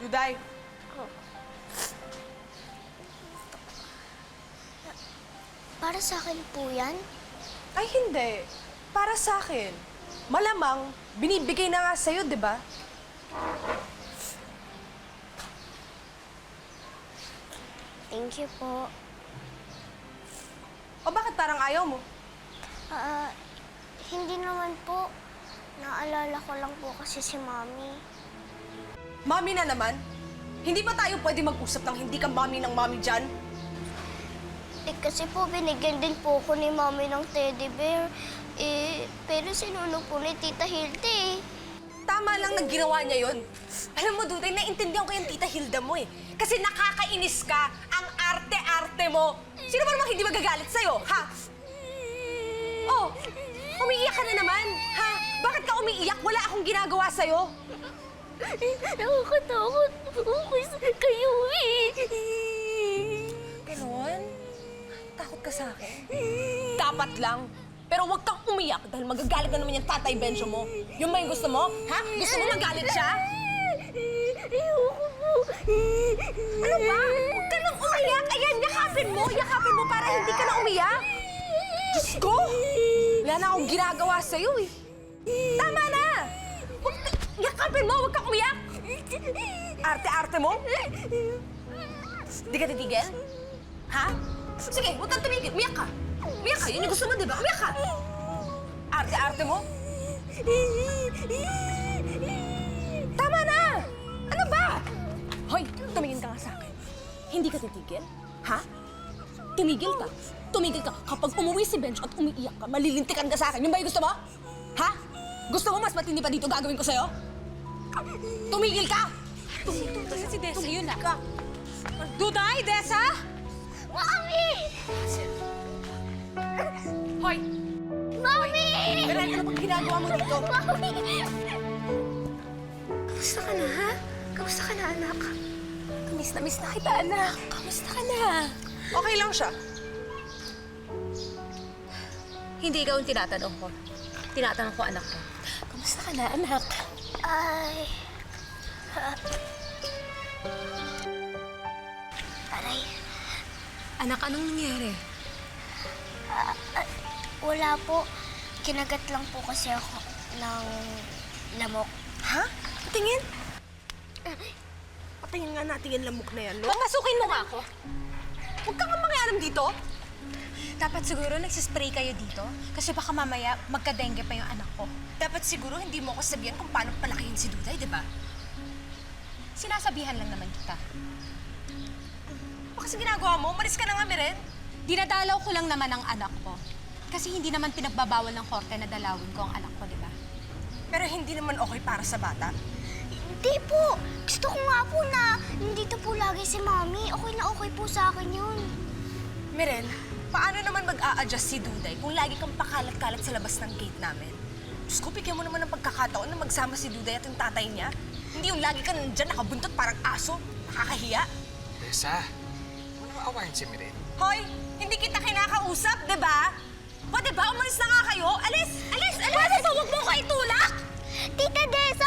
Duday, Para sa akin po yan? ay hindi. Para sa akin. Malamang, binibigay na nga sa'yo, di ba? Thank you po. O bakit parang ayaw mo? Hindi naman po. Naalala ko lang po kasi si Mami. Mami na naman? Hindi ba tayo pwede mag-usap ng hindi ka mami ng mami dyan? Kasi po binigyan din po ko ni Mami ng teddy bear. Pero sinunog po ni Tita Hilde. Tama lang na ginawa niya yon. Alam mo, Duday, naiintindihan ko yung Tita Hilda mo eh. Kasi nakakainis ka, ang arte-arte mo. Sino ba namang hindi magagalit sa'yo, ha? Oh, umiiyak ka na naman, ha? Bakit ka umiiyak? Wala akong ginagawa sa'yo. Nakakatakot po kasi kayo eh. Ganon? Takot ka sa akin? Dapat lang. Pero huwag kang umiyak dahil magagalit na naman yung Tatay Benjo mo. Yung ba yung gusto mo? Ha? Gusto mo magalit siya? Ayoko po. Ano ba? Huwag ka nang umiyak. Ayan, yakapin mo. Yakapin mo para hindi ka na umiyak. Diyos ko! Wala na akong ginagawa sa'yo eh. Tama na! Yakapin mo, huwag kang umiyak! Arte-arte mo? Di ka titigil? Ha? Sige, huwag kang tumigil. Umiyak ka. Umiyak ka. Yun yung gusto mo, di ba? Umiyak ka. Arte-arte mo? Tama na! Ano ba? Hoy, tumingin ka nga sa akin. Hindi ka titigil? Ha? Tumigil ka. Tumigil ka. Kapag umuwi si Benjo at umiiyak ka, malilintikan ka sa akin. Yung ba yung gusto mo? Ha? Gusto mo mas matindi pa dito gagawin ko sa'yo? Tumigil ka! Si Desa yun ah. Duday, Desa! Mami! Hoy! Mami! Beren, ano bang ginagawa mo dito? Mami! Kamusta ka na, ha? Kamusta ka na, anak? Miss na kita, anak. Kamusta ka na? Okay lang siya. Hindi ikaw yung tinatanong ko. Tinatanong ko anak ko. Kamusta ka na, anak? Ay... Aray, Anak, anong nangyari? wala po. Kinagat lang po kasi ako ng lamok. Ha? Tingin? Patingin nga natin yung lamok na yan, no? Papasukin mo nga ako. Huwag kang mangyayam dito. Dapat siguro nagsispray kayo dito kasi baka mamaya magka-dengue pa yung anak ko. Dapat siguro hindi mo ko sabihan kung paano palakihin si Duday, di ba? Sinasabihan lang naman kita. Ano kasi ginagawa mo? Umalis ka na nga, Beren. Dinadalaw ko lang naman ang anak ko. Kasi hindi naman pinagbabawal ng korte na dalawin ko ang anak ko, di ba? Pero hindi naman okay para sa bata. Hindi po. Gusto ko nga po na nandito po lagi si Mami. Okay na okay po sa akin yun. Miren, paano naman mag-a-adjust si Duday kung lagi kang pakalat-kalat sa labas ng gate namin? Diyos ko, bigyan mo naman ng pagkakataon na magsama si Duday at yung tatay niya. Hindi yung lagi ka nandyan nakabuntot parang aso. Nakakahiya. Tessa, huwag mo awayin si Miren. Hoy, hindi kita kinakausap, di ba? Pwede ba? Umalis na nga kayo. Alis! Alis! Alis! Pwede ba huwag mo ko itulak? Tita Desa,